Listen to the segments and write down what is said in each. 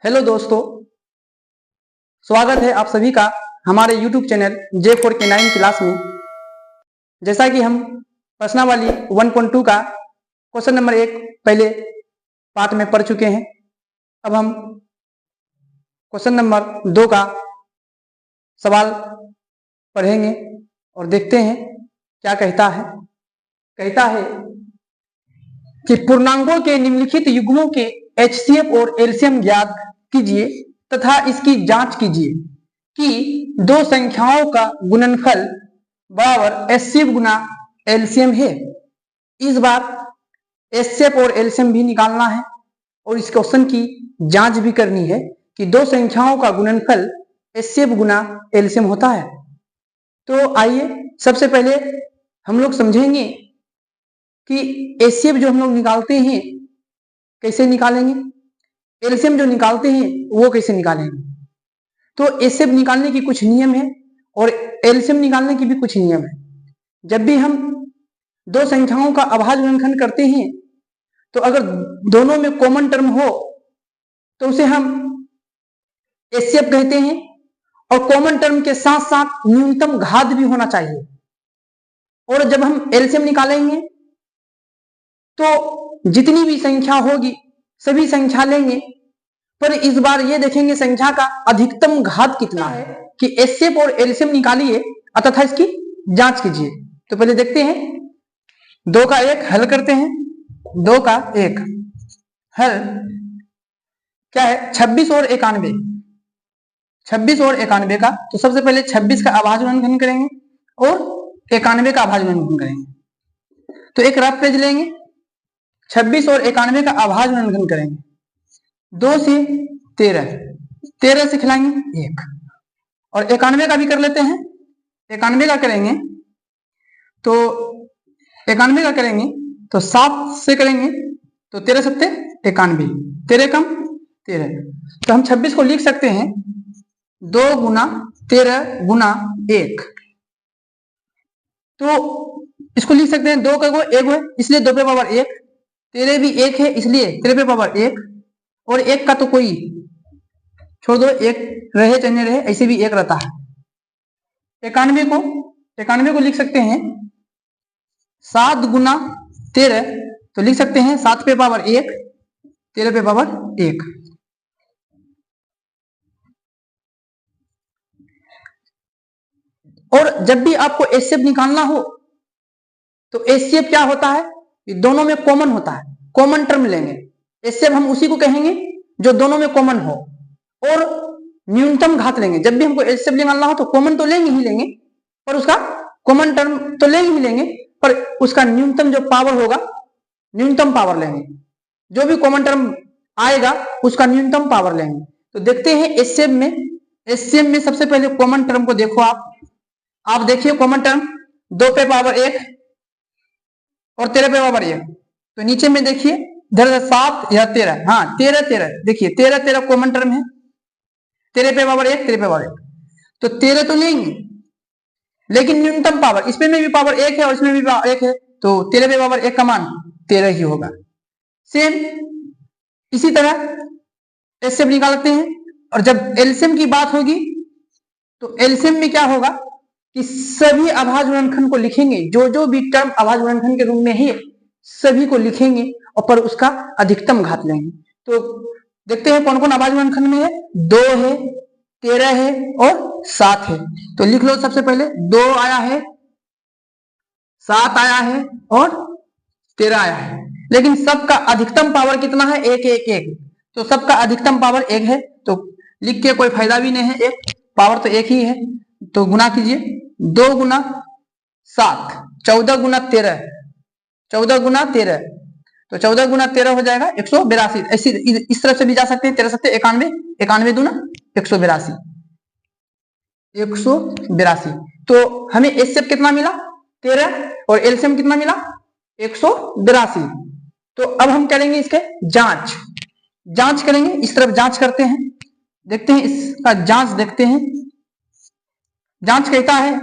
Hello दोस्तों, स्वागत है आप सभी का हमारे YouTube चैनल J4K9 क्लास में। जैसा कि हम प्रश्नावली 1.2 का क्वेश्चन नंबर 1 पहले पार्ट में पढ़ चुके हैं। अब हम क्वेश्चन नंबर 2 का सवाल पढ़ेंगे और देखते हैं क्या कहता है। कहता है कि पूर्णांकों के निम्नलिखित युग्मों के HCF और एलसीएम ज्ञात कीजिए तथा इसकी जांच कीजिए कि दो संख्याओं का गुणनफल बराबर HCF गुना एलसीएम है। इस बार HCF और एलसीएम भी निकालना है और इस क्वेश्चन की जांच भी करनी है कि दो संख्याओं का गुणनफल HCF गुना एलसीएम होता है। तो आइए सबसे पहले हम लोग समझेंगे कि HCF जो हम लोग निकालते हैं कैसे निकालेंगे, एलसीएम जो निकालते हैं वो कैसे निकालेंगे। तो HCF निकालने की कुछ नियम है और एलसीएम निकालने की भी कुछ नियम है। जब भी हम दो संख्याओं का अभाज्य गुणनखंड करते हैं तो अगर दोनों में कॉमन टर्म हो तो उसे हम HCF कहते हैं और कॉमन टर्म के साथ साथ न्यूनतम घात भी होना चाहिए। और जब हम एलसीएम निकालेंगे तो जितनी भी संख्या होगी सभी संख्या लेंगे, पर इस बार ये देखेंगे संख्या का अधिकतम घात कितना है कि HCF और एलसीएम निकालिए तथा इसकी जांच कीजिए। तो पहले देखते हैं 2 का 1 हल करते हैं। 2 का 1 हल क्या है, 26 और 91। 26 और 91 का, तो सबसे पहले 26 का अभाज्य गुणनखंड करेंगे और 91 का अभाज्य गुणनखंड करेंगे। तो एक रफ पेज लेंगे, 26 और 91 का अभाज्य गुणनखंड करेंगे। 2 से 13, 13 से खिलाएंगे 1 और 91 का भी कर लेते हैं। 91 का करेंगे तो 91 का करेंगे तो 7 से करेंगे तो 13 सत्ते 91, 13 कम 13। तो हम 26 को लिख सकते हैं 2 गुना 13 गुना 1। तो इसको लिख सकते हैं 2 का 1 है इसलिए 2 पे पावर 1, 13 भी 1 है इसलिए 13 पे पावर 1 और 1 का तो कोई छोड़ दो, 1 रहे चाहे रहे ऐसे भी 1 रहता है। 91 को लिख सकते हैं 7 गुना 13, तो लिख सकते हैं 7 पे पावर 1, 13 पे पावर 1। और जब भी आपको HCF निकालना हो तो HCF क्या होता है, दोनों में कॉमन होता है, कॉमन टर्म लेंगे। HCF हम उसी को कहेंगे जो दोनों में कॉमन हो और न्यूनतम घात लेंगे। जब भी हमको HCF निकालना हो तो कॉमन तो लेंगे ही लेंगे, पर उसका कॉमन टर्म तो लेंगे ही लेंगे, पर उसका न्यूनतम जो पावर होगा न्यूनतम पावर लेंगे। जो भी कॉमन टर्म आएगा उसका न्यूनतम पावर लेंगे। तो देखते हैं HCF में सबसे पहले कॉमन टर्म को देखो। आप देखिए कॉमन टर्म 2 पे पावर 1 और 13 पे पावर 1। तो नीचे में देखिए इधर 7 या 13, हाँ 13 देखिए 13 कॉमन टर्म है, 13 पे पावर 1, 13 पे पावर 1। तो 13 तो लेंगे लेकिन न्यूनतम पावर, इसमें भी पावर 1 है और इसमें भी पावर 1 है, तो 13 पे पावर 1 का मान 13 ही होगा। सेम इसी तरह HCF निकालते हैं। और जब एलसीएम की बात होगी तो एलसीएम में क्या होगा कि सभी अभाज्य गुणनखंड को लिखेंगे, जो भी टर्म अभाज्य गुणनखंड के रूप में है सभी को लिखेंगे और पर उसका अधिकतम घात लेंगे। तो देखते हैं कौन कौन अभाज्य गुणनखंड में है। 2 है, 13 है और 7 है। तो लिख लो सबसे पहले 2 आया है, 7 आया है और 13 आया है, लेकिन सबका अधिकतम पावर कितना है, 1 1 1। तो सबका अधिकतम पावर 1 है, तो लिख के कोई फायदा भी नहीं है, एक पावर तो 1 ही है। तो गुना कीजिए 2 गुना 7, 14 गुना 13, 14 गुना 13, तो 14 गुना 13 हो जाएगा 182। ऐसी इस तरह से भी जा सकते हैं, 13 सत्ते 91, 91 दूना 182, 182। तो हमें HCF कितना मिला 13 और एलसीएम कितना मिला 182। तो अब हम करेंगे इसके जांच करेंगे। इस तरफ जांच करते हैं, देखते हैं इसका जांच देखते हैं। जांच कहता है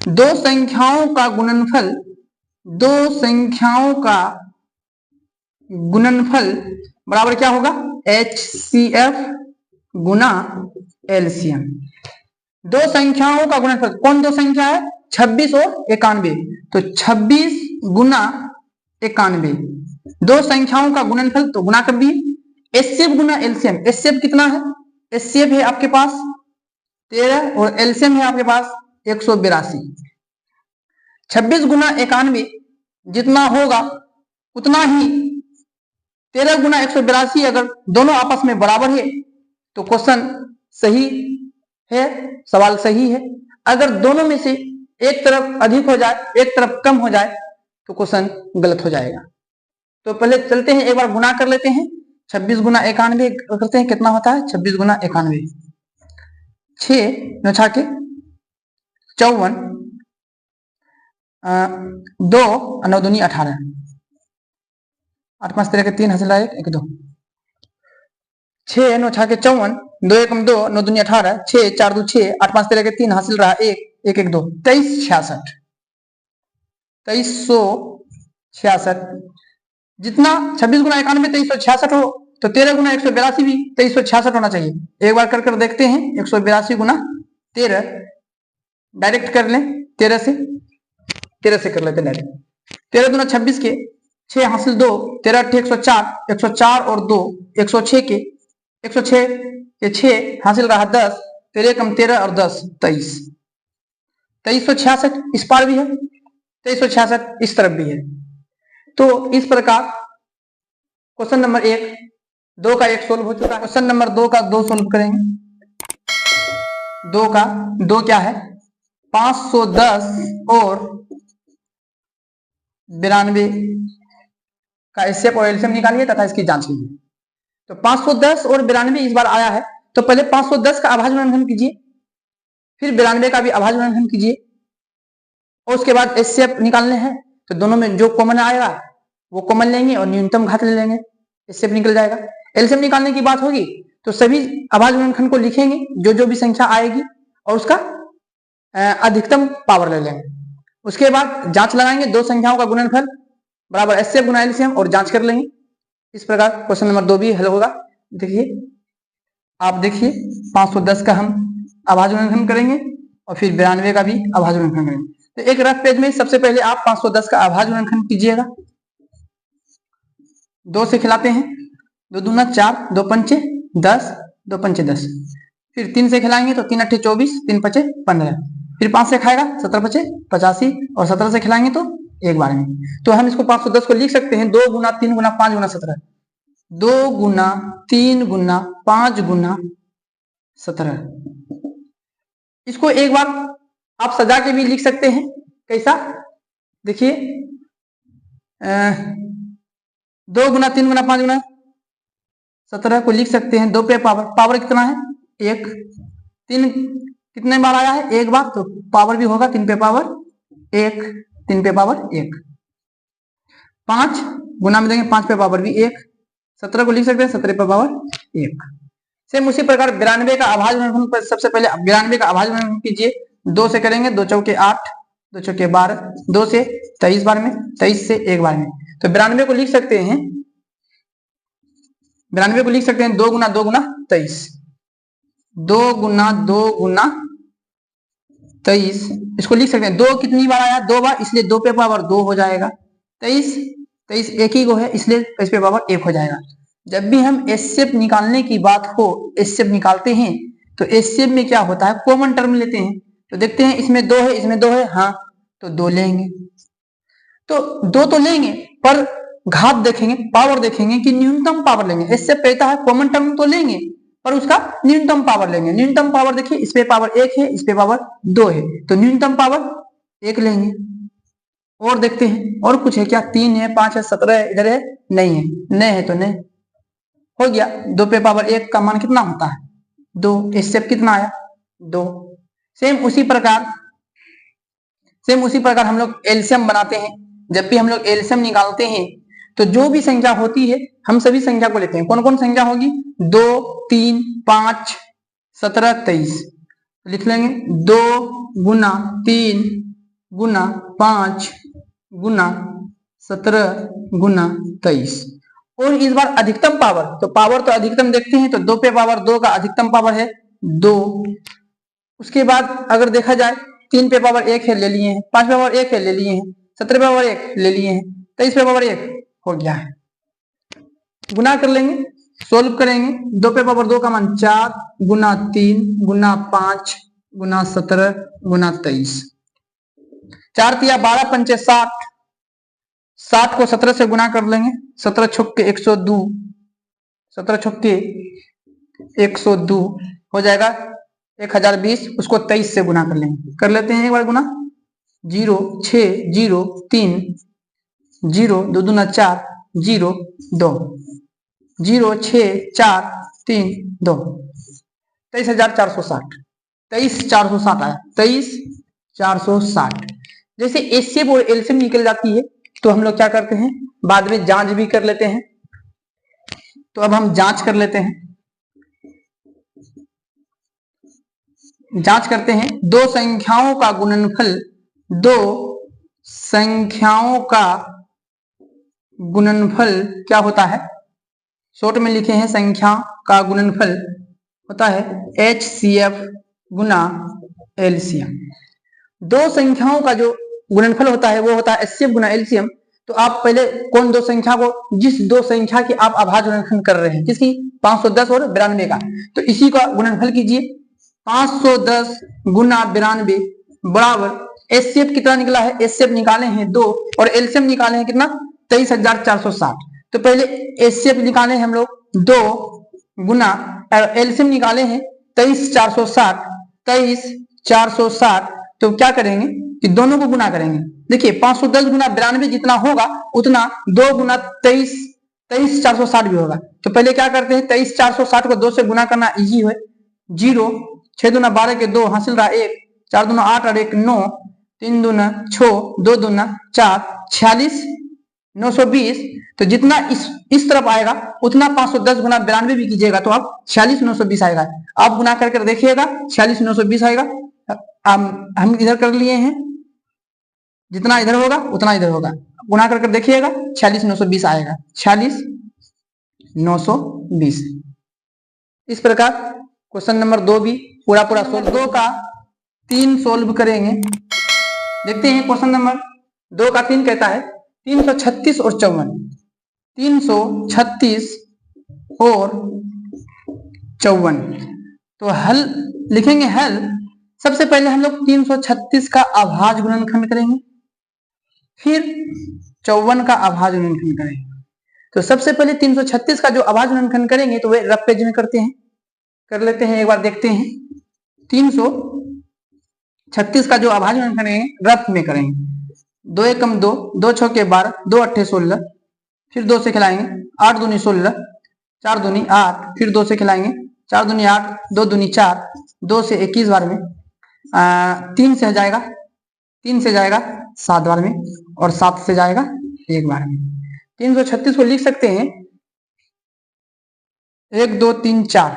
दो संख्याओं का गुणनफल बराबर क्या होगा, HCF गुना LCM। दो संख्याओं का गुणनफल, कौन दो संख्या है? 26 और 91। तो 26 गुना 91, दो संख्याओं का गुणनफल, तो गुना कर दिए। HCF गुना LCM, HCF कितना है? HCF है आपके पास 13 और LCM है आपके पास 182। 26 गुना 91 जितना होगा उतना ही 13 गुना 182, अगर दोनों आपस में बराबर है तो क्वेश्चन सही है, सवाल सही है। अगर दोनों में से एक तरफ अधिक हो जाए, एक तरफ कम हो जाए तो क्वेश्चन गलत हो जाएगा। तो पहले चलते हैं, एक बार गुना कर लेते हैं। 26 गुना 91 करते हैं, कितना होता है? 26 गुना 91, 6 9 के 54, 2 9 दूनी 18, 8 5 13 के 3 हासिल 1 1 2, 6 9 के 54, 2 1 2 9 दूनी 18, 6 4 2 6, 8 5 13 के 3 हासिल रहा 1 1 1 2, 2366, 2366। जितना 26 गुना 91 2366 हो तो 13 गुना 182 भी 2366 होना चाहिए। एक बार कर कर देखते हैं। 182 गुना 13, डायरेक्ट कर लें, 13 से कर लेते हैं डायरेक्ट। 13 गुना 26 के 6 हासिल 2, 13 8 104, 104 और 2 106 के 106 के 6 हासिल रहा 10, 13 कम 13 और 10 23, 2366 इस पार भी है, 2366 इस तरफ भी है। तो इस प्रकार क्वेश्चन नंबर 1 2 का 1 सोल्व हो चुका है। क्वेश्चन नंबर 2 का 2 सोल्व करेंगे। 2 का 2 क्या है? 510 और 92 का HCF और LCM निकालिए तथा इसकी जांच कीजिए। तो 510 और 92 इस बार आया है, तो पहले 510 का अभाज्य गुणनखंड कीजिए, फिर 92 का भी अभाज्य गुणनखंड कीजिए, और उसके बाद HCF निकालने हैं। तो दोनों में जो कॉमन आएगा वो कॉमन लेंगे और न्यूनतम घात ले लेंगे, HCF निकल जाएगा। LCM निकालने की बात होगी तो सभी अभाज्य गुणनखंड को लिखेंगे, जो भी संख्या आएगी, और उसका अधिकतम पावर ले लेंगे। उसके बाद जांच लगाएंगे, दो संख्याओं का गुणनफल बराबर HCF गुना LCM, और जांच कर लेंगे। इस प्रकार क्वेश्चन नंबर 2 भी हल होगा। देखिए, आप देखिए 510 का हम अभाज्य गुणनखंड करेंगे और फिर 92 का भी अभाज्य गुणनखंड करेंगे। तो एक रफ पेज में सबसे पहले आप 510 का अभाज्य गुणनखंड कीजिएगा। 2 से खिलाते हैं, 2 दूना 4, 2 पंचे 10, 2 पंचे 10। फिर 3 से खिलाएंगे तो 3 अट्ठे 24, 3 पचे 15। फिर 5 से खाएगा 17 पचे 85, और 17 से खिलाएंगे तो एक बार में। तो हम इसको 510 को लिख सकते हैं 2 गुना 3 गुना 5 गुना 17, 2 गुना 3 गुना 5 गुना 17। इसको एक बार आप सजा के भी लिख सकते हैं। कैसा? देखिए, 2 गुना 3 गुना 5 गुना 17 को लिख सकते हैं 2 पे पावर कितना है? 1। 3 कितने बार आया है? एक बार, तो पावर भी होगा 3 पे पावर 1, 3 पे पावर 1। 5 गुना में देंगे 5 पे पावर भी 1, 17 को लिख सकते हैं 17 पे पावर 1। सेम उसी प्रकार 92 का अभाज्य गुणनखंड, सबसे पहले 92 का अभाज्य गुणनखंड कीजिए। 2 से करेंगे, 2 चौके 8, 2 चौके 12, 2 से 23 बार में, 23 से एक बार में। तो 92 को लिख सकते हैं, 92 को लिख सकते हैं 2 गुना 2 गुना 23, 2 गुना 2 गुना 23। इसको लिख सकते हैं 2 कितनी बार आया? 2 बार, इसलिए 2 पे पावर 2 हो जाएगा। 23 एक ही को है, इसलिए 23 पे पावर 1 हो जाएगा। जब भी हम HCF निकालने की बात हो, HCF निकालते हैं तो HCF में क्या होता है? कॉमन टर्म लेते हैं। तो देखते हैं, इसमें 2 है, इसमें 2 है, हाँ, तो 2 लेंगे। तो 2 तो लेंगे, पर घात देखेंगे, पावर देखेंगे कि न्यूनतम पावर लेंगे। HCF कहता है कॉमन टर्म तो लेंगे पर उसका न्यूनतम पावर लेंगे। न्यूनतम पावर देखिए, इस पे पावर 1 है, इस पे पावर 2 है, तो न्यूनतम पावर 1 लेंगे। और देखते हैं और कुछ है क्या? 3 है, 5 है, 17 है, इधर है, नहीं है, नहीं है तो नहीं हो गया। 2 पे पावर 1 का मान कितना होता है? 2। HCF कितना आया? 2। सेम उसी प्रकार हम लोग LCM बनाते हैं। जब भी हम लोग LCM निकालते हैं तो जो भी संख्या होती है हम सभी संख्या को लेते हैं। कौन कौन संख्या होगी? 2 3 5 17 23 लिख लेंगे। 2 गुना 3 गुना 5 गुना 17 गुना 23, और इस बार अधिकतम पावर, तो पावर तो अधिकतम देखते हैं तो 2 पे पावर 2 का अधिकतम पावर है 2। उसके बाद अगर देखा जाए 3 पे पावर 1 है ले लिए हैं, 5 पे पावर 1 है ले लिए हैं, 17 पे पावर 1 ले लिए हैं, 23 पे पावर 1 हो गया है। गुना कर लेंगे, सोल्व करेंगे। 2 पे पावर 2 का मान 4 गुना 3 गुना 5 गुना 17 गुना 23, 4 तिया 12 पंचे 60, 60 को 17 से गुना कर लेंगे, 17 छक्के 102, 17 छक्के 102 हो जाएगा 1020। उसको 23 से गुना कर लेंगे, कर लेते हैं एक बार गुना। 0 6 0 3 0 2 दूना 4 0 2 0 6 4 3 2, 23,460, 23,460 आया, 23,460। जैसे एचसीएफ और एलसीएम निकल जाती है तो हम लोग क्या करते हैं, बाद में जांच भी कर लेते हैं। तो अब हम जांच कर लेते हैं, जांच करते हैं। दो संख्याओं का गुणनफल, दो संख्याओं का गुणनफल क्या होता है, शॉर्ट में लिखे हैं संख्या का गुणनफल होता है HCF गुना LCM। दो संख्याओं का जो गुणनफल होता है वो होता है HCF गुना LCM। तो आप पहले कौन दो संख्या को, जिस दो संख्या की आप अभाज्य गुणनफल कर रहे हैं, किसकी, 510 और 92 का, तो इसी का गुणनफल कीजिए। 510 गुना 92 बराबर HCF कितना निकला है, HCF निकाले हैं 2 और LCM निकाले हैं कितना, 23,460। तो पहले HCF निकाले हैं हम लोग 2 गुना LCM निकाले हैं 23,460, 23,460। तो क्या करेंगे कि दोनों को गुना करेंगे। देखिए 510 गुना 92 जितना होगा उतना 2 गुना 23,460 भी होगा। तो पहले क्या करते हैं, 23,460 को 2 से गुना करना इजी है। 0 6 दूना 12 के 2 हासिल रहा 1, 4 दूना 8 और 1 9, 3 दूना 6, 2 दूना 4, 46,920। तो जितना इस तरफ आएगा उतना 510 गुना 92 भी कीजिएगा तो आप 46,920 आएगा। आप गुना करके देखिएगा 46,920 आएगा। हम इधर कर लिए हैं, जितना इधर होगा उतना इधर होगा, गुना करके देखिएगा 46,920 आएगा, 46,920। इस प्रकार क्वेश्चन नंबर 2 भी पूरा सोल्व, 2 का 3 सोल्व करेंगे। देखते हैं क्वेश्चन नंबर 2 का 3 कहता है 336 और 54, 336 और 54। तो हल लिखेंगे, हल सबसे पहले हम लोग 336 का अभाज्य गुणनखंड करेंगे, फिर 54 का अभाज्य गुणनखंड करेंगे। तो सबसे पहले 336 का जो अभाज्य गुणनखंड करेंगे तो वे रफ पेज में करते हैं, कर लेते हैं, एक बार देखते हैं। 336 का जो अभाज्य गुणनखंड करेंगे रफ में करेंगे। 2 एकम 2, 2 छक्के 12, 2 अट्ठे 16, फिर 2 से खिलाएंगे, 8 दूनी 16, 4 दूनी 8, फिर 2 से खिलाएंगे, 4 दूनी 8, 2 दूनी 4, 2 से 21 बार में, 3 से जाएगा, 3 से जाएगा 7 बार में और 7 से जाएगा 1 बार में। 336 को लिख सकते हैं 1 2 3 4,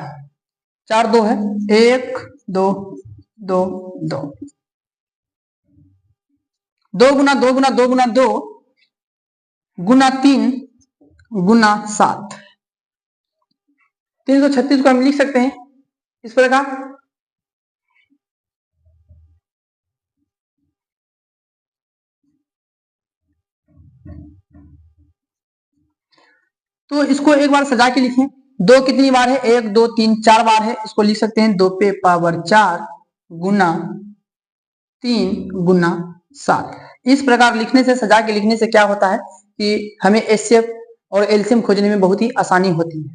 4 2 है, 1 2 2 2, 2 गुना 2 गुना 2 गुना 2 गुना 3 गुना 7। 336 को हम लिख सकते हैं इस प्रकार, तो इसको एक बार सजा के लिखें। 2 कितनी बार है, 1 2 3 4 बार है, इसको लिख सकते हैं 2 पे पावर 4 गुना 3 गुना 7। इस प्रकार लिखने से, सजा के लिखने से क्या होता है कि हमें HCF और LCM खोजने में बहुत ही आसानी होती है।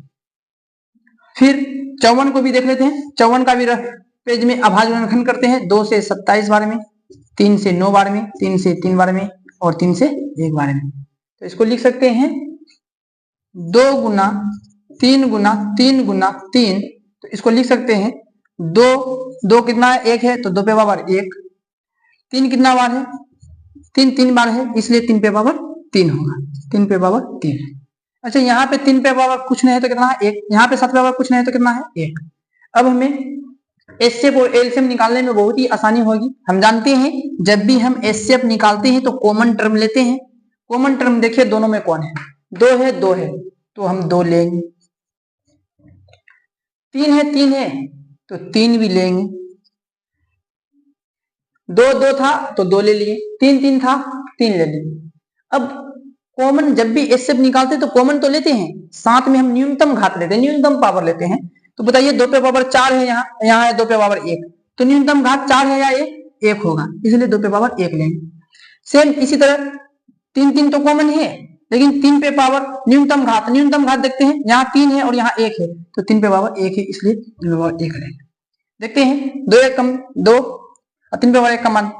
फिर 54 को भी देख लेते हैं। 54 का भी रफ पेज में अभाज्य गुणनखंड करते हैं। 2 से 27 बार में, 3 से 9 बार में, 3 से 3 बार में और 3 से 1 बार में। तो इसको लिख सकते हैं 2 गुना 3 गुना 3 गुना 3। तो इसको लिख सकते हैं 2 कितना है, 1 है तो 2 पे पावर 1। 3 कितना बार है, 3 बार है, इसलिए 3 पे पावर 3 होगा, 3 पे पावर 3। अच्छा, यहाँ पे 3 पे पावर कुछ नहीं है तो कितना है, 1। यहाँ पे 7 पे पावर कुछ नहीं है तो कितना है, 1। अब हमें HCF और LCM निकालने में बहुत ही आसानी होगी। हम जानते हैं जब भी हम HCF निकालते हैं तो कॉमन टर्म लेते हैं। कॉमन टर्म देखिए दोनों में कौन है, 2 है, 2 है, तो हम 2 लेंगे। 3 है तो 3 भी लेंगे। 2 था तो 2 ले लिए। 3 था 3 ले लिए। अब कॉमन जब भी एचसीएफ निकालते तो कॉमन तो लेते हैं, साथ में हम न्यूनतम घात लेते हैं, न्यूनतम पावर लेते हैं। तो बताइए 2 पे पावर 4 है, यहाँ है 2 पे पावर 1, तो न्यूनतम घात 4 है या 1 होगा, इसलिए 2 पे पावर 1 लेंगे। सेम इसी तरह 3 तो कॉमन है, लेकिन 3 पे पावर न्यूनतम घात देखते हैं, यहाँ 3 है और यहाँ 1 है, तो 3 पे पावर 1 है, इसलिए 3 पे पावर 1 लेंगे। देखते हैं 2 1 कम 2 और 3 पे पावर 1 का मान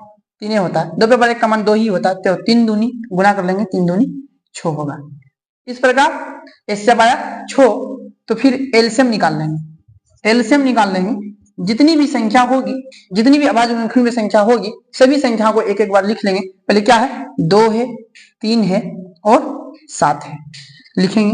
3 होता है, 2 पे पावर 1 का मान 2 ही होता है, तो 3 दूनी गुना कर लेंगे, 3 दूनी 6 होगा। इस प्रकार एचसीएफ आया 6। तो फिर एलसीएम निकाल लेंगे। एलसीएम निकाल लेंगे, जितनी भी संख्या होगी, जितनी भी अभाज्य गुणनखंड में संख्या होगी, सभी संख्याओं को एक एक बार लिख लेंगे। पहले क्या है, 2 है, 3 है और 7 है। लिखेंगे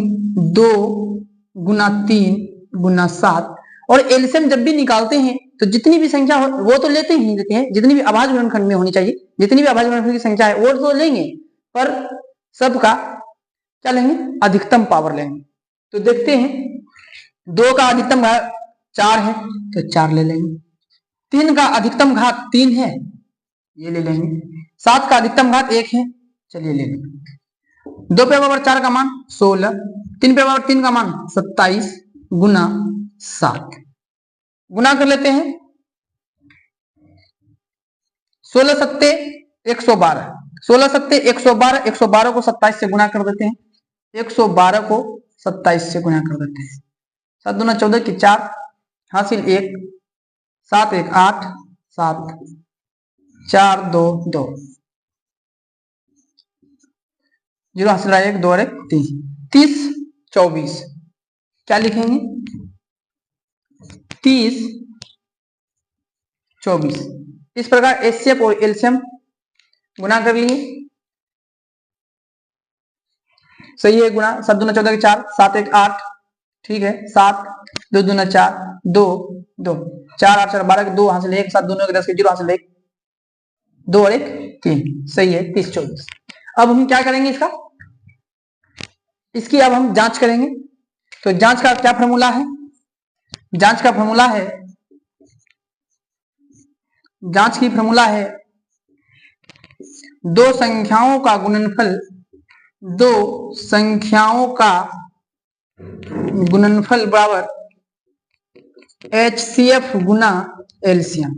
2 गुना 3 गुना 7। और एलसीएम जब भी निकालते हैं तो जितनी भी संख्या हो वो तो लेते ही लेते हैं, जितनी भी अभाज्य गुणनखंड में होनी चाहिए, जितनी भी अभाज्य गुणनखंड की संख्या है वो तो लेंगे, पर सबका क्या लेंगे, अधिकतम पावर लेंगे। तो देखते हैं 2 का अधिकतम घात 4 है तो 4 ले लेंगे। 3 का अधिकतम घात 3 है, ये ले लेंगे। 7 का अधिकतम घात 1 है, चलिए ले लेंगे। 2 पे पावर 4 का मान 16, 3 पे पावर 3 का मान 27 गुना 7। गुना कर लेते हैं, 16 सत्ते 112, 16 सत्ते 112, 112 को 27 से गुना कर देते हैं, 112 को 27 से गुना कर देते हैं। 7 दूना 14 की 4 हासिल 1, 7 1 8, 7 4 2 2, 0 हासिल रहा 1 2 और 1 3, 30 24। क्या लिखेंगे, 30 24। इस प्रकार एचसीएफ और एलसीएम गुना कर लिए, सही है गुणा। 7 दूना 14 की 4, 7 1 8, ठीक है। 7 2 दूना 4 2 2, 4 8 4 12 2 हासिल 1, 7 दूना 10 के 0 हासिल 1, 2 और 1 3, सही है 30 24। अब हम क्या करेंगे, इसकी अब हम जांच करेंगे। तो जांच का क्या फॉर्मूला है, जांच का फॉर्मूला है, जांच की फॉर्मूला है 2 संख्याओं का गुणनफल, 2 संख्याओं का गुणनफल बराबर HCF गुना एलसीएम।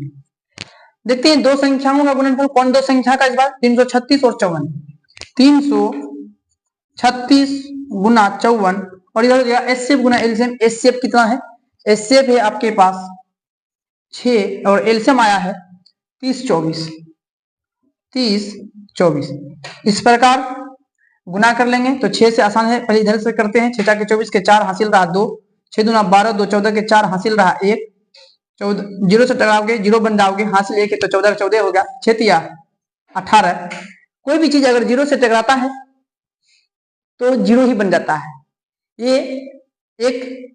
देखते हैं 2 संख्याओं का गुणनफल, कौन 2 संख्या का, इस बार 336 और 54, 336 गुना 54 और इधर HCF गुना एलसीएम। HCF कितना है, HCF है आपके पास 6 और एलसीएम आया है 30 24, 30 24। इस प्रकार गुना कर लेंगे तो 6 से आसान है, पहले इधर से करते हैं। 6 4 के 24 के 4 हासिल रहा 2, 6 दूना 12 2 14 के 4 हासिल रहा 1, 14 0 से टकराओगे 0 बन जाओगे, हासिल 1 है तो 14 14 हो गया, 6 तिया 18। कोई भी चीज अगर 0 से टकराता है तो 0 ही बन जाता है। ये एक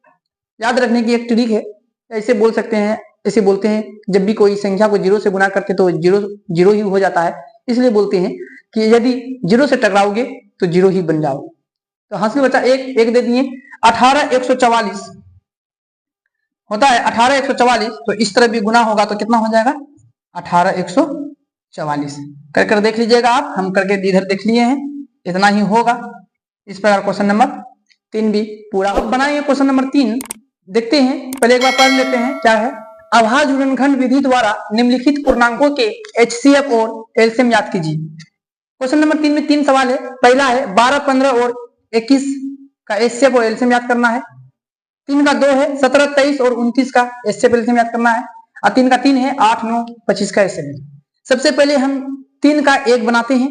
याद रखने की एक ट्रिक है, ऐसे बोल सकते हैं, ऐसे बोलते हैं जब भी कोई संख्या को 0 से गुना करते तो 0 ही हो जाता है, इसलिए बोलते हैं कि यदि 0 से टकराओगे तो 0 ही बन जाओगे। तो हासिल बचा 1 दे दिए। 18 144 होता है, 18 144, तो इस तरह भी गुना होगा तो कितना हो जाएगा, 18 144। कर देख लीजिएगा आप, हम करके इधर देख लिए हैं, इतना ही होगा। इस प्रकार क्वेश्चन नंबर 3 भी पूरा। अब बनाएंगे क्वेश्चन नंबर 3, देखते हैं, पहले एक बार पढ़ लेते हैं क्या है। अभाज्य गुणनखंड विधि द्वारा निम्नलिखित पूर्णांकों के HCF और एलसीएम ज्ञात कीजिए। क्वेश्चन नंबर 3 में 3 सवाल है। पहला है 12 15 और 21 का HCF और एलसीएम ज्ञात करना है। 3 का 2 है 17 23 और 29 का HCF एलसीएम ज्ञात करना है। और 3 का 3 है 8 9 25 का HCF। सबसे पहले हम 3 का 1 बनाते हैं,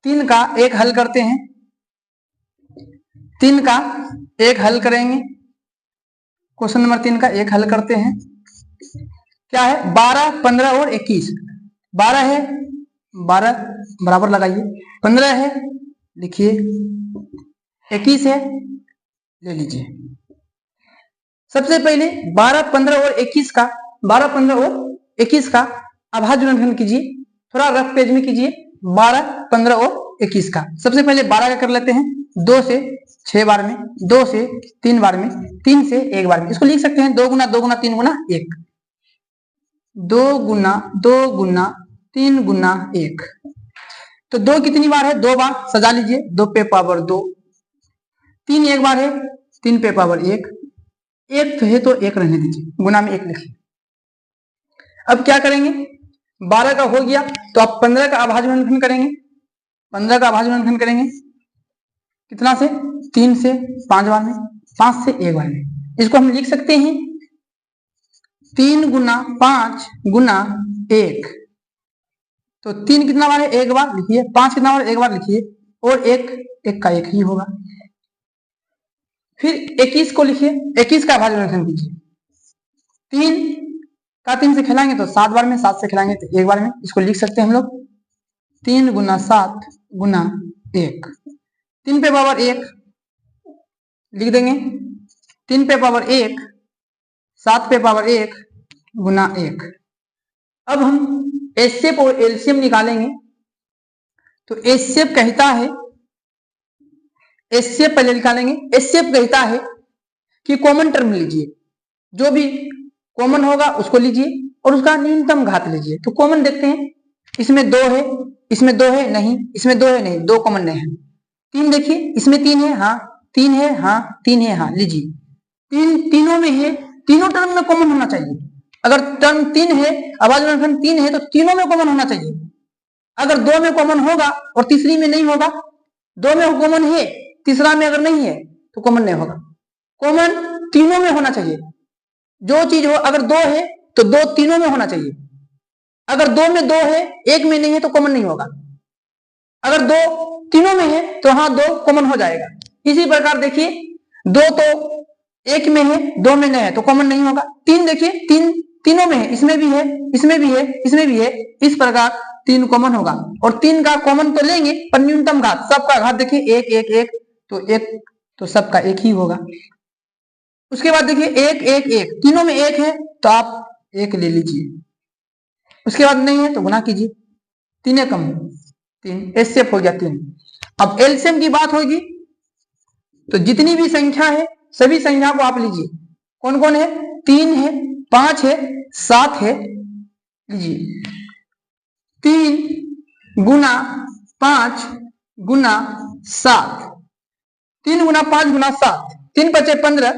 3 का 1 हल करते हैं, 3 का 1 हल करेंगे। क्वेश्चन नंबर 3 का 1 हल करते हैं। क्या है, 12 15 और 21। 12 है, 12 बराबर लगाइए, 15 है लिखिए, 21 है ले लीजिए। सबसे पहले 12 15 और 21 का, 12 15 और 21 का अभाज्य गुणनखंड कीजिए, थोड़ा रफ पेज में कीजिए। 12 15 और 21 का सबसे पहले 12 का कर लेते हैं, 2 से 6 बार में, 2 से 3 बार में, 3 से 1 बार में। इसको लिख सकते हैं 2 गुना 2 गुना 3 गुना 1, 2 गुना 2 गुना 3 गुना 1। तो 2 कितनी बार है? 2 बार, सजा लीजिए, 2 पे पावर 2। 3 1 बार है, 3 पे पावर 1। 1 तो है तो 1 रहने दीजिए, गुना में 1 लिखिए। अब क्या करेंगे? 12 का हो गया तो आप 15 का अभाज्य गुणनखंड करेंगे। 15 का अभाज्य गुणनखंड करेंगे कितना से? 3 से 5 बार में, 5 से 1 बार में। इसको हम लिख सकते हैं 3 गुना 5 गुना 1। तो 3 कितना बार है? 1 बार लिखिए। 5 कितना बार? 1 बार लिखिए। और 1 का 1 ही होगा। फिर 21 को लिखिए, 21 का अभाज्य गुणनखंड कीजिए। 3 का 3 से खिलाएंगे तो 7 बार में, 7 से खिलाएंगे तो 1 बार में। इसको लिख सकते हैं हम लोग 3 गुना 7 गुना 1। 3 पे पावर 1 लिख देंगे, 3 पे पावर 1, 7 पे पावर 1 गुना 1। अब हम एचसीएफ और एलसीएम निकालेंगे। तो एचसीएफ कहता है, एचसीएफ पहले निकालेंगे। एचसीएफ कहता है कि कॉमन टर्म लीजिए, जो भी कॉमन होगा उसको लीजिए और उसका न्यूनतम घात लीजिए। तो कॉमन देखते हैं, इसमें 2 है, इसमें 2 है, नहीं, इसमें 2 है, नहीं, 2 कॉमन नहीं है। 3 देखिए, इसमें 3 है, हाँ, 3 है, हाँ, 3 है, हाँ, लीजिए। 3 तीनों में है, तीनों टर्म में कॉमन होना चाहिए। अगर टर्म 3 है, अभाज्य गुणनखंड 3 है, तो तीनों में कॉमन होना चाहिए। अगर 2 में कॉमन होगा और तीसरी में नहीं होगा, 2 में कॉमन है, तीसरा में अगर नहीं है तो कॉमन नहीं होगा। कॉमन तीनों में होना चाहिए। जो चीज हो, अगर 2 है तो 2 तीनों में होना चाहिए। अगर 2 में 2 है, 1 में नहीं है तो कॉमन नहीं होगा। अगर 2 तीनों में है तो हाँ 2 कॉमन हो जाएगा। इसी प्रकार देखिए, 2 तो 1 में है, 2 में नहीं है तो कॉमन नहीं होगा। 3 देखिए, 3 तीनों में है, इसमें भी है, इसमें भी है, इसमें भी है। इस प्रकार 3 कॉमन होगा। और 3 का कॉमन तो लेंगे पर न्यूनतम घात, सबका घात देखिए 1 1 1, तो 1 तो सबका 1 ही होगा। उसके बाद देखिए 1 1 1, तीनों में 1 है तो आप 1 ले लीजिए। उसके बाद नहीं है तो गुना कीजिए, 3 कम 3, एचसीएफ हो गया 3। अब एलसीएम की बात होगी तो जितनी भी संख्या है सभी संख्या को आप लीजिए। कौन कौन है? 3 है, 5 है, 7 है। लीजिए 3 गुना 5 गुना 7, 3 गुना 5 गुना 7, 3 बचे 15,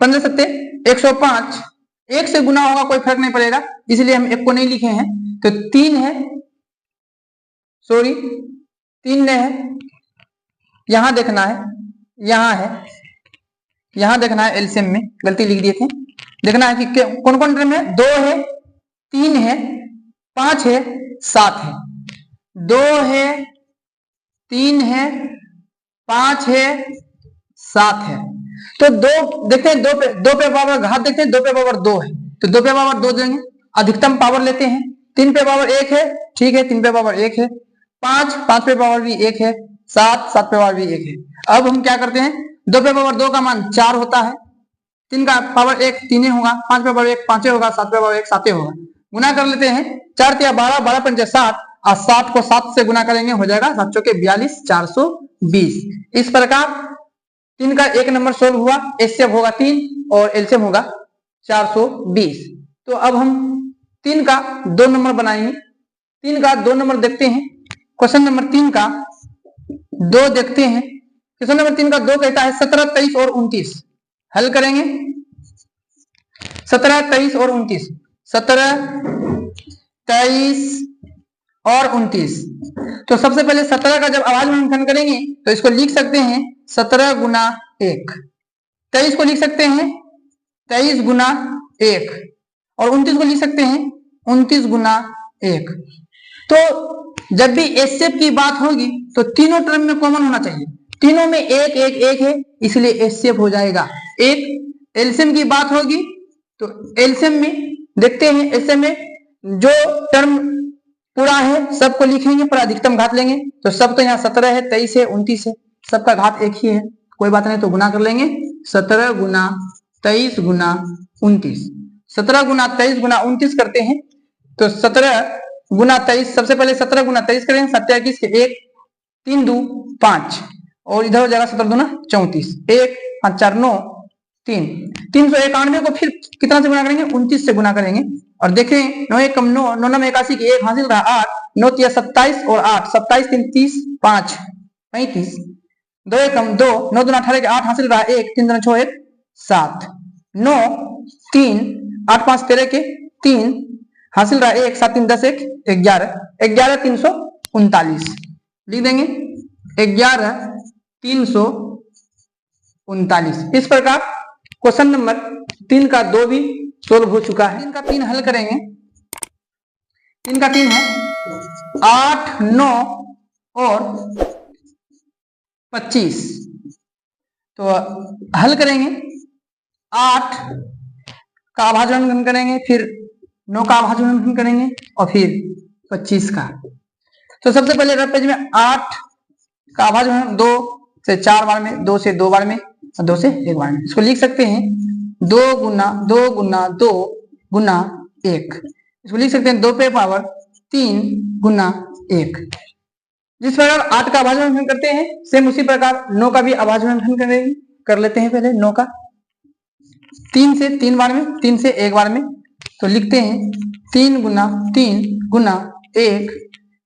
15 सत्ते 105। 1 से गुना होगा कोई फर्क नहीं पड़ेगा, इसलिए हम 1 को नहीं लिखे हैं। तो 3 है, सॉरी 3 नहीं है, यहां देखना है, यहां है, यहां देखना है। एलसीएम में गलती लिख दिए थे। देखना है कि कौन कौन टर्म है। 2 है, 3 है, 5 है, 7 है। 2 है, 3 है, 5 है, 7 है। तो 2 देखते हैं, 2 पे पावर घात देखते हैं, 2 पे पावर 2 है तो 2 पे पावर 2 देंगे। अधिकतम पावर लेते हैं, 3 पे पावर 1 है, ठीक है, 3 पे पावर 1 है। 5 पे पावर भी 1 है, 7 पे पावर भी 1 है। अब हम क्या करते हैं, 2 पे पावर 2 का मान 4 होता है, 3 का पावर 1 3 होगा, 5 पे पावर 1 5 होगा, 7 पे पावर 1 7 होगा। गुना कर लेते हैं, 4 या 12, 12 पंचे 60, और 7 को 7 से गुना करेंगे, हो जाएगा 7 चौके 42, 420। इस प्रकार 3 का 1 नंबर सोल्व हुआ। एचसीएफ होगा 3 और एलसीएम होगा 420। तो अब हम 3 का 2 नंबर बनाएंगे। 3 का 2 नंबर देखते हैं। क्वेश्चन नंबर 3 का 2 देखते हैं। क्वेश्चन नंबर 3 का 2 कहता है 17 23 और 29। हल करेंगे 17 23 और 29, 17 23 और 29। तो सबसे पहले 17 का जब अभाज्य गुणनखंड करेंगे तो इसको लिख सकते हैं 17 गुना 1। 23 को लिख सकते हैं 23 गुना 1 और 29 को लिख सकते हैं 29 गुना 1। तो जब भी एचसीएफ की बात होगी तो तीनों टर्म में कॉमन होना चाहिए। तीनों में 1 1 1 है, इसलिए एचसीएफ हो जाएगा 1। एलसीएम की बात होगी तो एलसीएम में देखते हैं, एलसीएम में जो टर्म पूरा है सबको लिखेंगे पर अधिकतम घात लेंगे। तो सब तो यहाँ 17 है, 23 है, 29 है, सबका घात 1 ही है, कोई बात नहीं। तो गुना कर लेंगे 17 गुना 23 गुना 29। 17 गुना 23 गुना 29 करते हैं तो 17 गुना 23, सबसे पहले 17 गुना 23 करेंगे, 27 के 1 3 2 5, और इधर हो जाएगा 17 दूना 34, 1 5 4 9 3, 391 को फिर कितना से गुना करेंगे, 29 से गुना करेंगे। और देखें 9 1 9, 9 9 81 की 1 हासिल रहा 8, 9 3 27 और 8, 27 3 30 5 35, 2 1 2, 9 2 18 के 8 हासिल रहा 1, 3 2 6 1 7, 9 3 8 5 13 के 3 हासिल रहा 1, 7 3 10 1 11, 11 339 लिख देंगे, 11 339। इस प्रकार क्वेश्चन नंबर 3 का 2 भी सोल्व हो चुका है। 3 का 3 हल करेंगे। 3 का 3 है 8 9 और 25। तो हल करेंगे, 8 का अभाज्य करेंगे, फिर 9 का अभाज्य करेंगे और फिर 25 का। तो सबसे पहले रफ पेज में 8 का अभाज्य 2 से 4 बार में, 2 से 2 बार में और 2 से 1 बार में। इसको लिख सकते हैं 2 गुना 2 गुना 2 गुना 1। इसको लिख सकते हैं 2 पे पावर 3 गुना 1। जिस प्रकार 8 का अभाज्य करते हैं सेम उसी प्रकार 9 का भी अभाज्य कर लेते हैं। पहले 9 का 3 से 3 बार में, 3 से 1 बार में। तो लिखते हैं 3 गुना 3 गुना 1।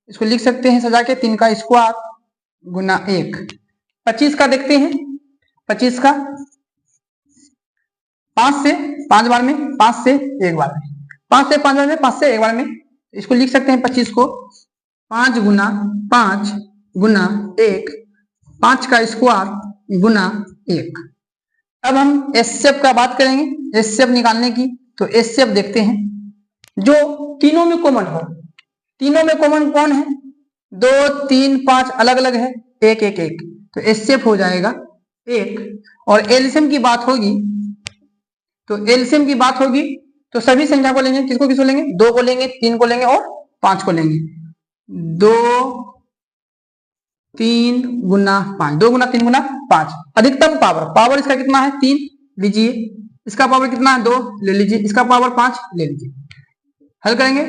इसको लिख सकते हैं सजा के 3 का स्क्वायर गुना 1। 25 का देखते हैं, 25 का 5 से 5 बार में, 5 से 1 बार में, 5 से 5 बार में, 5 से 1 बार में। इसको लिख सकते हैं 25 को 5 गुना 5 गुना 1, 5 का स्क्वायर गुना 1। अब हम एचसीएफ का बात करेंगे, एचसीएफ निकालने की। तो एचसीएफ देखते हैं जो तीनों में कॉमन हो। तीनों में कॉमन कौन है, 2 3 5 अलग अलग है, 1 1 1। तो एचसीएफ हो जाएगा 1। और एलसीएम की बात होगी, तो एलसीएम की बात होगी तो सभी संख्या को लेंगे। किसको किसको लेंगे, 2 को लेंगे, 3 को लेंगे और 5 को लेंगे। 2 3 गुना 5, 2 गुना 3 गुना 5। अधिकतम पावर, पावर इसका कितना है 3 लीजिए, इसका पावर कितना है 2 ले लीजिए, इसका पावर 5 ले लीजिए। हल करेंगे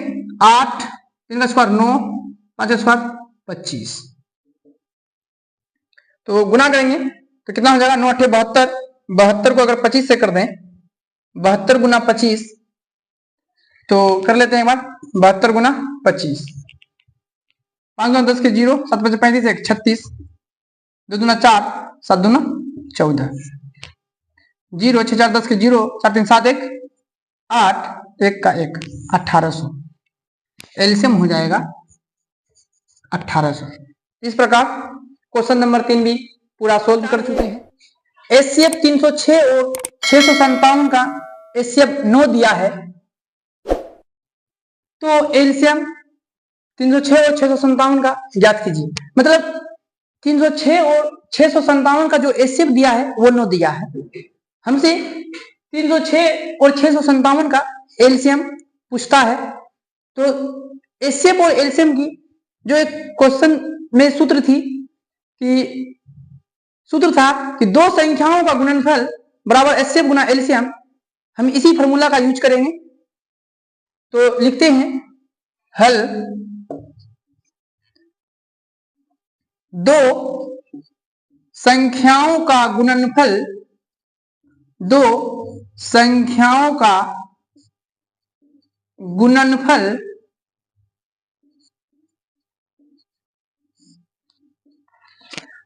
8 3 का स्क्वायर 9 5 का स्क्वायर 25। तो गुना करेंगे तो कितना हो जाएगा 9 8 72। 72 को अगर 25 से कर दें, 72 गुना 25, तो कर लेते हैं एक बार 72 गुना 25। 5 गुना 10 के 0, 7 5 35 1 36, 2 दूना 4 7 दूना 14, 0 6 4 10 के 0, 7 3 7 1 8, 1 का 1 1800। एलसीएम हो जाएगा 1800। इस प्रकार क्वेश्चन नंबर 3 भी पूरा सोल्व कर चुके हैं। एचसीएफ 306 और 657 का एचसीएफ 9 दिया है, तो एलसीएम 306 और 657 का ज्ञात कीजिए। मतलब 306 और 657 का जो एचसीएफ दिया है वो 9 दिया है। हमसे 306 और 657 का एलसीएम पूछता है। तो एचसीएफ और एलसीएम की जो एक क्वेश्चन में सूत्र था कि दो संख्याओं का गुणनफल बराबर एचसीएफ गुना एलसीएम। हम इसी फॉर्मूला का यूज करेंगे। तो लिखते हैं हल दो संख्याओं का गुणनफल, दो संख्याओं का गुणनफल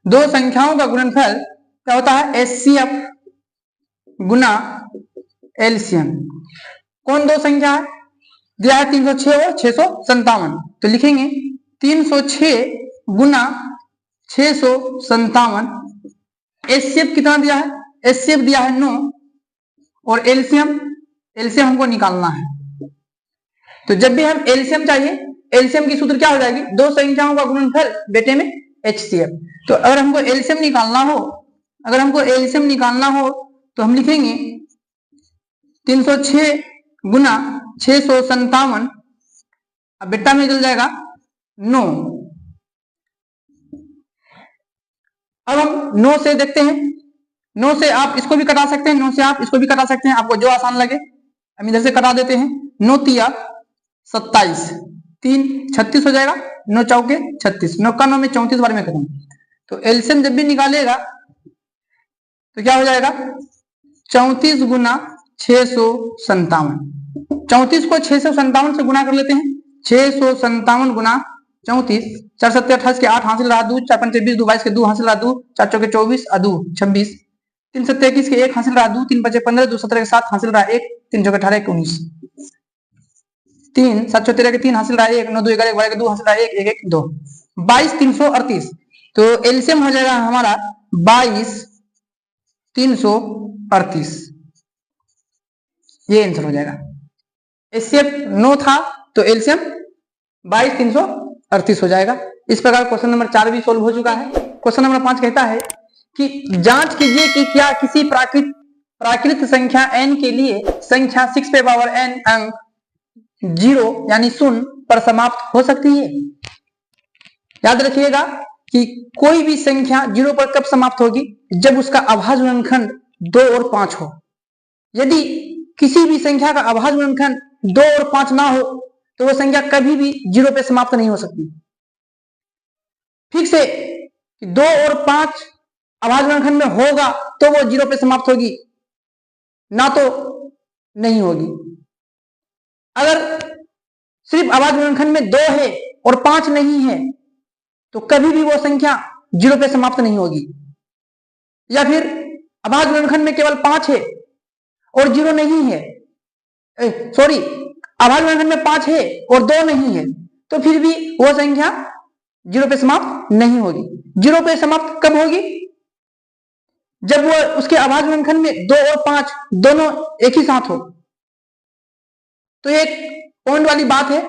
दो संख्याओं का गुणनफल क्या होता है, एचसीएफ गुना एलसीएम। कौन दो संख्या है, दिया है 306 और 657। तो लिखेंगे 306 गुना 657। एचसीएफ कितना दिया है, एचसीएफ दिया है 9 और एलसीएम हमको निकालना है। तो जब भी हम एलसीएम चाहिए, एलसीएम की सूत्र क्या हो जाएगी, दो संख्याओं का गुणनफल बेटे में एचसीएफ। तो अगर हमको एलसीएम निकालना हो, तो हम लिखेंगे 306 गुना 657, अब बेटा में चल जाएगा 9। अब हम 9 से देखते हैं, 9 से आप इसको भी कटा सकते हैं, 9 से आप इसको भी कटा सकते हैं, आपको जो आसान लगे। हम इधर से कटा देते हैं। 9 तिया 27, 3 36 हो जाएगा, 9 चौके 36, 9 का 9 में 34 बार में खत्म। तो एलसीएम जब भी निकालेगा तो क्या हो जाएगा 34 गुना 657। 34 को 657 से गुना कर लेते हैं। 657 गुना 34, 4 7 28 के 8 हासिल रहा 2, 4 5 20 2 22 के 2 हासिल रहा 2, 4 चौके 24 अदू 26, 3 7 21 के 1 हासिल रहा 2, 3 5 15 2 17 के 7 हासिल रहा 1, 3 चौके 18 19, 3 7 13 के 3 हासिल रहा 1, 9 2 11 12 के 2 हासिल रहा 1 1 1 2, 22 338। तो एलसीएम हो जाएगा हमारा 22 338, ये आंसर हो जाएगा। एचसीएफ 9 था तो एलसीएम 22 338 हो जाएगा। इस प्रकार क्वेश्चन नंबर 4 भी सोल्व हो चुका है। क्वेश्चन नंबर 5 कहता है कि जांच कीजिए कि क्या किसी प्राकृत संख्या n के लिए संख्या 6 पे पावर n अंक 0 यानी 0 पर समाप्त हो सकती है। याद रखिएगा कि कोई भी संख्या 0 पर कब समाप्त होगी, जब उसका अभाज्य गुणनखंड 2 और 5 हो। यदि किसी भी संख्या का अभाज्य गुणनखंड 2 और 5 ना हो तो वह संख्या कभी भी 0 पे समाप्त नहीं हो सकती। ठीक से 2 और 5 अभाज्य गुणनखंड में होगा तो वो 0 पे समाप्त होगी, ना तो नहीं होगी। अगर सिर्फ अभाज्य गुणनखंड में 2 है और 5 नहीं है तो कभी भी वो संख्या 0 पे समाप्त नहीं होगी। या फिर अभाज्य गुणनखंड में केवल 5 है और 0 नहीं है, सॉरी, अभाज्य गुणनखंड में 5 है और 2 नहीं है, तो फिर भी वह संख्या 0 पे समाप्त नहीं होगी। 0 पे समाप्त कब होगी, जब वो उसके अभाज्य गुणनखंड में 2 और 5 दोनों एक ही साथ हो। तो एक पॉइंट वाली बात है,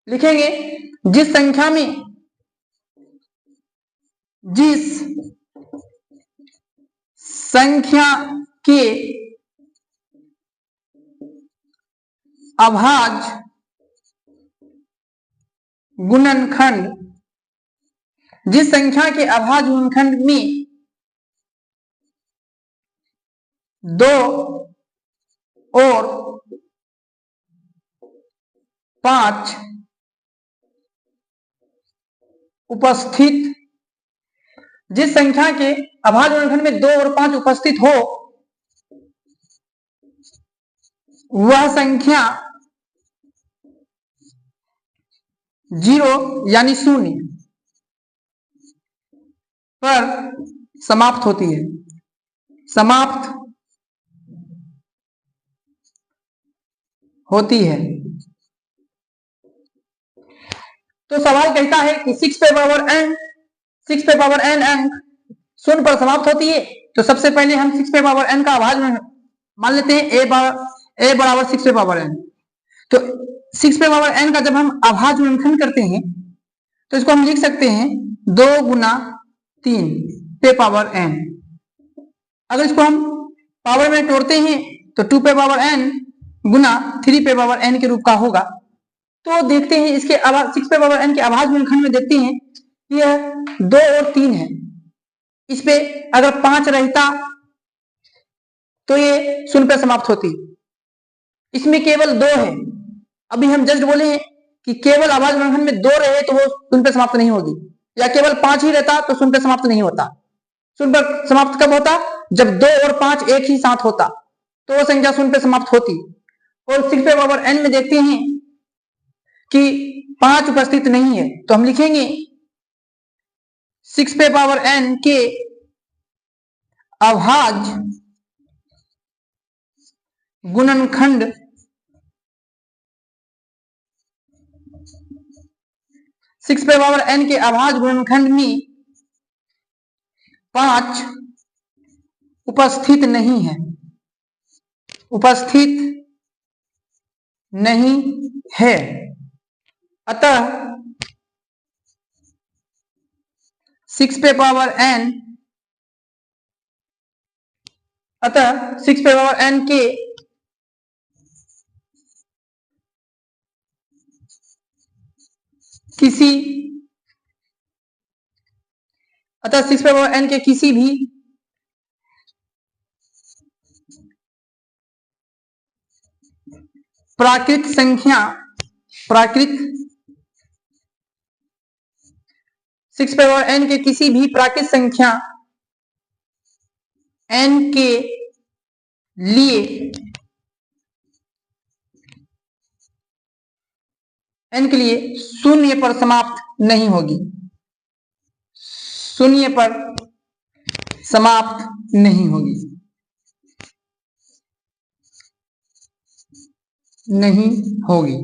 लिखेंगे जिस संख्या के अभाज्य गुणनखंड, जिस संख्या के अभाज्य गुणनखंड में 2 और 5 उपस्थित, जिस संख्या के अभाज्य गुणनखंड में 2 और 5 उपस्थित हो वह संख्या 0 यानी 0 पर समाप्त होती है। समाप्त होती है। तो सवाल कहता है कि 6 पे पावर n अंक 0 पर समाप्त होती है। तो सबसे पहले हम 6 पे पावर n का अभाज्य मान लेते हैं, a बराबर 6 पे पावर n। तो 6 पे पावर n का जब हम अभाज्य गुणनखंड करते हैं तो इसको हम लिख सकते हैं 2 गुना 3 पे पावर n। अगर इसको हम पावर में तोड़ते हैं तो 2 पे पावर n गुना 3 पे पावर n के रूप का होगा। तो देखते हैं इसके 6 पे पावर n के अभाज्य गुणनखंड में देखते हैं यह 2 और 3 है। इस पे अगर 5 रहता तो ये 0 पे समाप्त होती। इसमें केवल 2 है। अभी हम जस्ट बोले हैं कि केवल अभाज्य गुणनखंड में 2 रहे तो वो 0 पे समाप्त नहीं होगी, या केवल 5 ही रहता तो 0 पे समाप्त नहीं होता। 0 पे समाप्त कब होता, जब 2 और 5 एक ही साथ होता तो वो संख्या 0 पे समाप्त होती। और 6 पे पावर n में देखते हैं कि 5 उपस्थित नहीं है, तो हम लिखेंगे 6 पे पावर n के अभाज्य गुणनखंड 6 पे पावर n के अभाज्य गुणनखंड में 5 उपस्थित नहीं है, उपस्थित नहीं है। अतः 6 पे पावर n, अतः 6 पे पावर n के किसी, अतः 6 पे पावर n के किसी भी प्राकृत 6 पावर n के किसी भी प्राकृत संख्या n के लिए शून्य पर समाप्त नहीं होगी, शून्य पर समाप्त नहीं होगी, नहीं होगी।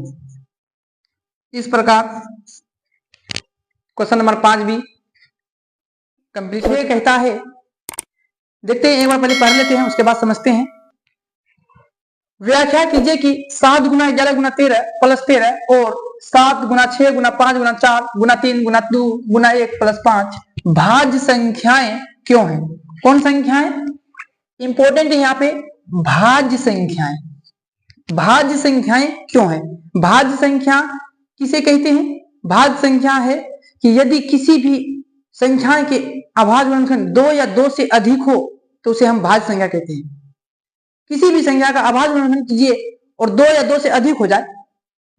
इस प्रकार क्वेश्चन नंबर 5 भी कंप्लीट हो कहता है। देखते हैं, एक बार पहले पढ़ लेते हैं, उसके बाद समझते हैं। व्याख्या कीजिए कि 7 गुना 11 गुना 13 प्लस 13 और 7 गुना 6 गुना 5 गुना 4 गुना 3 गुना 2 गुना 1 प्लस 5 भाज्य संख्याएं क्यों हैं? कौन संख्याएं इंपॉर्टेंट है यहाँ पे? भाज्य संख्याएं। भाज्य संख्याएं क्यों है? भाज्य संख्या किसे कहते हैं? भाज्य संख्या है कि यदि किसी भी संख्या के अभाज्य गुणनखंड 2 या 2 से अधिक हो तो उसे हम भाज्य संख्या कहते हैं। किसी भी संख्या का अभाज्य गुणनखंड कीजिए और 2 या 2 से अधिक हो जाए,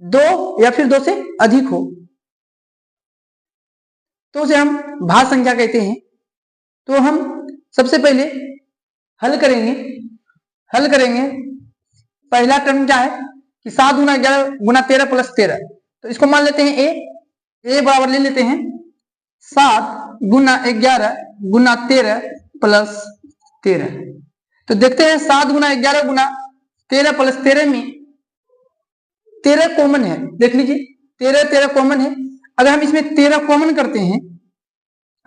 2 या फिर 2 से अधिक हो तो उसे हम भाज्य संख्या कहते हैं। तो हम सबसे पहले हल करेंगे। पहला टर्म क्या है कि 7 गुना 11 गुना 13 प्लस 13, तो इसको मान लेते हैं ए बराबर ले लेते हैं 7 गुना 11 गुना 13 प्लस 13। तो देखते हैं 7 गुना 11 गुना 13 प्लस 13 में 13 कॉमन है। देख लीजिए 13 कॉमन है। अगर हम इसमें 13 कॉमन करते हैं,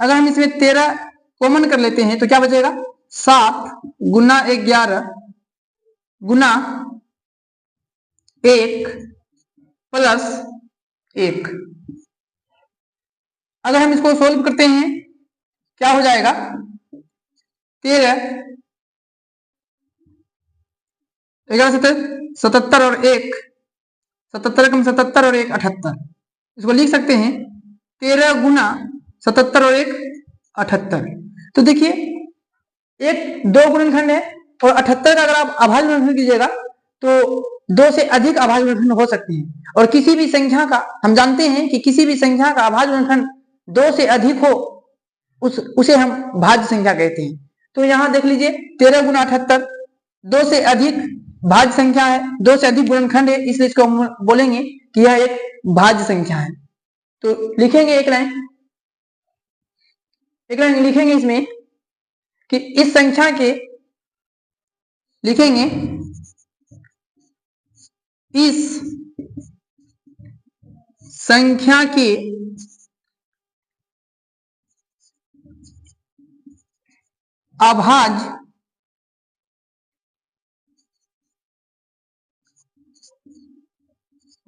अगर हम इसमें 13 कॉमन कर लेते हैं तो क्या बचेगा? 7 गुना 11 गुना 1 प्लस 1। अगर हम इसको सोल्व करते हैं क्या हो जाएगा? 13 11 77 और 1 77 कम 77 और 1 78। इसको लिख सकते हैं 13 गुना 77 और 1 78। तो देखिए एक 2 गुणनखंड है और 78 का अगर आप अभाज्य गुणनखंड कीजिएगा तो 2 से अधिक अभाज्य गुणनखंड हो सकते हैं। और किसी भी संख्या का हम जानते हैं कि किसी भी संख्या का अभाज्य गुणनखंड 2 से अधिक हो उसे हम भाज्य संख्या कहते हैं। तो यहां देख लीजिए 13 गुना 78 2 से अधिक भाज्य संख्या है, 2 से अधिक गुणनखंड है, इसलिए इसको हम बोलेंगे कि यह एक भाज्य संख्या है। तो लिखेंगे एक लाइन लिखेंगे इसमें कि इस संख्या के लिखेंगे इस संख्या के अभाज्य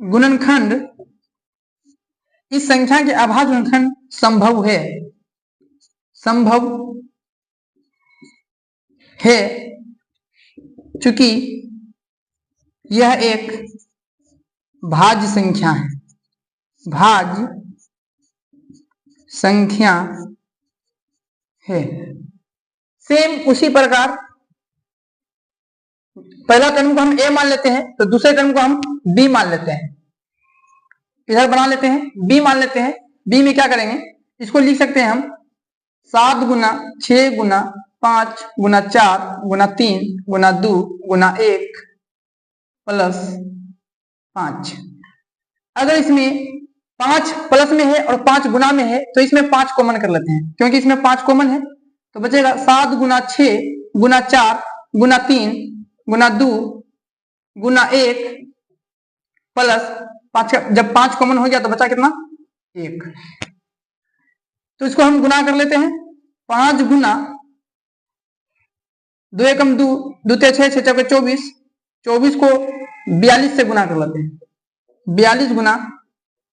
गुणनखंड, इस संख्या के अभाज्य गुणनखंड संभव है चूंकि यह एक भाज्य संख्या है, भाज्य संख्या है। सेम उसी प्रकार पहला टर्म को हम a मान लेते हैं तो दूसरे टर्म को हम b मान लेते हैं। इधर बना लेते हैं b मान लेते हैं। b में क्या करेंगे? इसको लिख सकते हैं हम 7 गुना 6 गुना 5 गुना 4 गुना 3 गुना 2 गुना 1 प्लस 5। अगर इसमें 5 प्लस में है और 5 गुना में है तो इसमें 5 कॉमन कर लेते हैं, क्योंकि इसमें 5 कॉमन है। तो बचेगा 7 गुना 6 गुना 4 गुना 3 गुना 2 गुना 1 प्लस 5। जब 5 कॉमन हो गया तो बचा कितना? 1। तो इसको हम गुना कर लेते हैं। 5 गुना 2 एकम 2 2 6 6 चौके 24, 24 को 42 से गुना कर लेते हैं। 42 गुना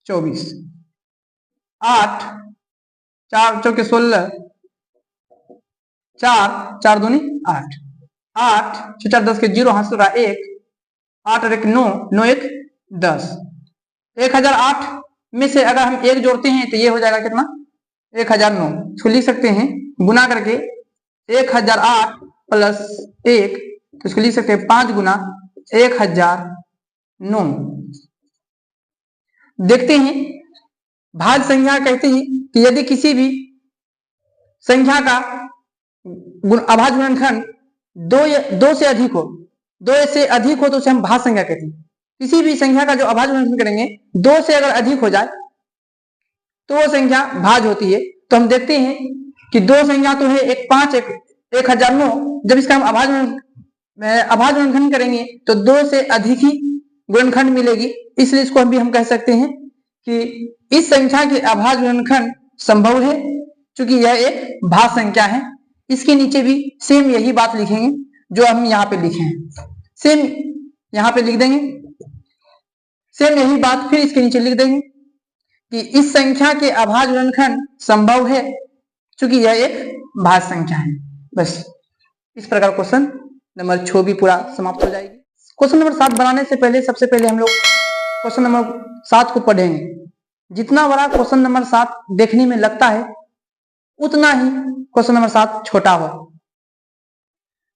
24, 8 4 चौके 16, 4 4 दूनी 8, 8 6 4 10 के 0 हाथ से रहा 1, 8 और 1 9, 9 1 10। 1008 में से अगर हम 1 जोड़ते हैं तो ये हो जाएगा कितना? 1009। इसको लिख सकते हैं गुना करके 1008 प्लस 1, तो इसको लिख सकते हैं 5 गुना 1009। देखते हैं भाज्य संख्या कहते हैं कि यदि किसी भी संख्या का अभाज्य गुणनखंड दो से अधिक हो, तो उसे हम भाज्य संख्या कहते हैं। किसी भी संख्या का जो अभाज्य गुणनखंड करेंगे 2 से अगर अधिक हो जाए तो वो संख्या भाज्य होती है। तो हम देखते हैं कि दो संख्या तो है, एक 5 एक 1009। जब इसका हम अभाज्य गुणनखंड करेंगे तो 2 से अधिक ही गुणनखंड मिलेगी, इसलिए इसको हम कह सकते हैं कि इस संख्या के अभाज्य गुणनखंड संभव है, क्योंकि यह एक भाज्य संख्या है। इसके नीचे भी सेम यही बात लिखेंगे जो हम यहाँ पे लिखे हैं, सेम यहाँ पे लिख देंगे, सेम यही बात फिर इसके नीचे लिख देंगे कि इस संख्या के अभाज्य गुणनखंड संभव है, क्योंकि यह एक भाज्य संख्या है। बस इस प्रकार क्वेश्चन नंबर 6 भी पूरा समाप्त हो जाएगी। क्वेश्चन नंबर 7 बनाने से पहले सबसे पहले हम लोग क्वेश्चन नंबर 7 को पढ़ेंगे। जितना बड़ा क्वेश्चन नंबर 7 देखने में लगता है उतना ही क्वेश्चन नंबर 7 छोटा हो।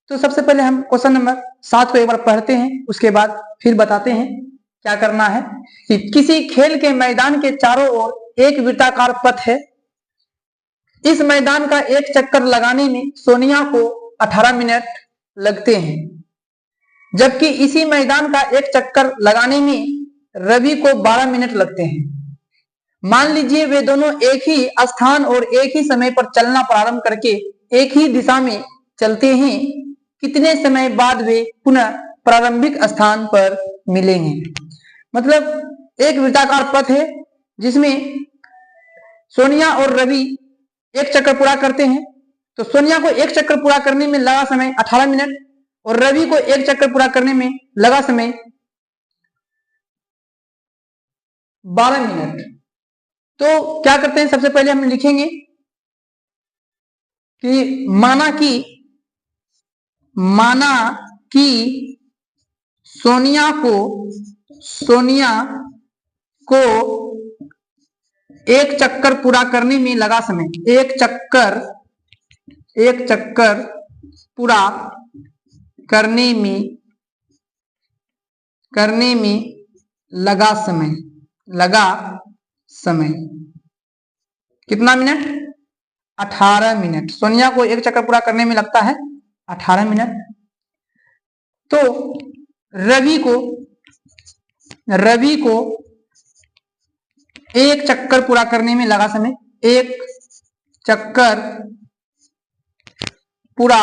तो सबसे पहले हम क्वेश्चन नंबर 7 को एक बार पढ़ते हैं, उसके बाद फिर बताते हैं क्या करना है। कि किसी खेल के मैदान के चारों ओर एक वृत्ताकार पथ है। इस मैदान का एक चक्कर लगाने में सोनिया को 18 मिनट लगते हैं, जबकि इसी मैदान का एक चक्कर लगाने में रवि को 12 मिनट लगते हैं। मान लीजिए वे दोनों एक ही स्थान और एक ही समय पर चलना प्रारंभ करके एक ही दिशा में चलते हैं। कितने समय बाद वे पुनः प्रारंभिक स्थान पर मिलेंगे। मतलब एक वृत्ताकार पथ है जिसमें सोनिया और रवि एक चक्कर पूरा करते हैं। तो सोनिया को एक चक्कर पूरा करने में लगा समय 18 मिनट और रवि को एक चक्कर पूरा करने में लगा समय 12 मिनट। तो क्या करते हैं, सबसे पहले हम लिखेंगे कि माना कि सोनिया को एक चक्कर पूरा करने में लगा समय, एक चक्कर पूरा करने में लगा समय कितना मिनट, 18 मिनट। सोनिया को एक चक्कर पूरा करने में लगता है 18 मिनट। तो रवि को एक चक्कर पूरा करने में लगा समय, एक चक्कर पूरा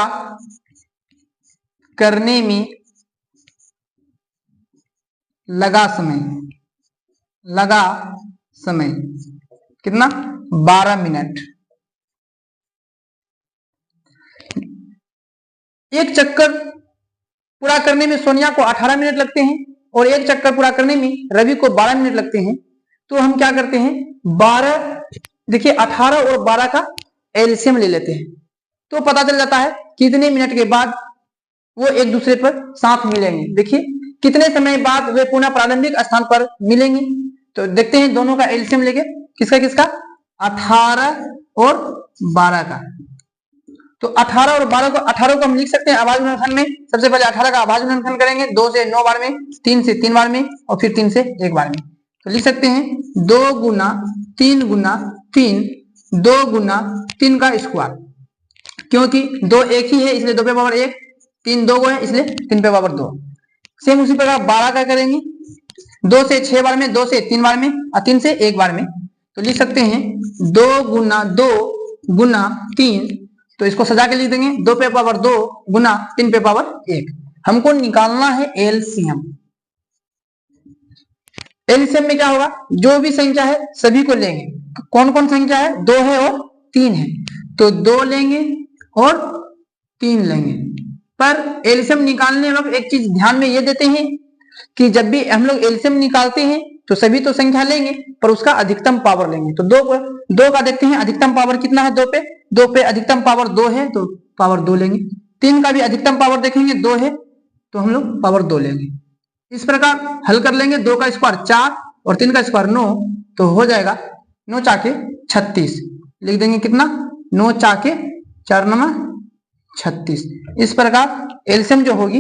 करने में लगा समय कितना, 12 मिनट। एक चक्कर पूरा करने में सोनिया को 18 मिनट लगते हैं और एक चक्कर पूरा करने में रवि को 12 मिनट लगते हैं। तो हम क्या करते हैं, 12 देखिए 18 और 12 का एलसीएम ले लेते हैं, तो पता चल जाता है कितने मिनट के बाद वो एक दूसरे पर साथ मिलेंगे। देखिए कितने समय बाद वे पुनः प्रारंभिक स्थान पर मिलेंगे। तो देखते हैं दोनों का एलसीएम लेके, किसका 18 और 12 का। तो 18 और 12 को हम लिख सकते हैं अभाज्य गुणनखंड में। सबसे पहले 18 का अभाज्य गुणनखंड करेंगे, 2 से 9 बार में, 3 से 3 बार में और फिर 3 से 1 बार में। तो लिख सकते हैं 2 गुना 3 गुना 3, 2 गुना 3 का स्क्वायर, क्योंकि 2 एक ही है इसलिए 2 पे पावर 1, 3 2 है इसलिए 3 पे पावर 2। सेम उसी प्रकार 12 का करेंगे, 2 से 6 बार में, 2 से 3 बार में और 3 से 1 बार में। तो लिख सकते हैं 2 गुना 2 गुना 3, तो इसको सजा के लिख देंगे 2 पे पावर 2 गुना 3 पे पावर 1। हमको निकालना है एलसीएम। एलसीएम में क्या होगा, जो भी संख्या है सभी को लेंगे। कौन कौन संख्या है, 2 है और 3 है, तो 2 लेंगे और 3 लेंगे। पर एलसीएम निकालने वक्त एक चीज ध्यान में ये देते हैं कि जब भी हम लोग एलसीएम निकालते हैं तो सभी तो संख्या लेंगे पर उसका अधिकतम पावर लेंगे। तो 2 का देखते हैं अधिकतम पावर कितना है, 2 पे अधिकतम पावर 2 है तो पावर 2 लेंगे। 3 का भी अधिकतम पावर देखेंगे 2 है तो हम लोग पावर 2 लेंगे। इस प्रकार हल कर लेंगे। 2 का स्क्वायर 4 और 3 का स्क्वायर 9, तो हो जाएगा 9 चाके 36। लिख देंगे कितना, 9 चाके 4 नमा 36। इस प्रकार एलसीएम जो होगी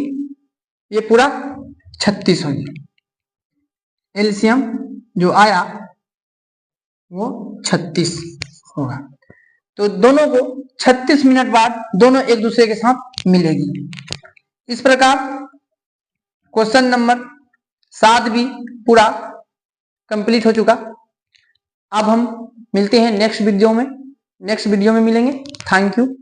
ये पूरा 36 होगी। एलसीएम जो आया वो 36 होगा। तो दोनों को 36 मिनट बाद दोनों एक दूसरे के साथ मिलेगी। इस प्रकार क्वेश्चन नंबर 7 भी पूरा कंप्लीट हो चुका। अब हम मिलते हैं नेक्स्ट वीडियो में मिलेंगे। Thank you.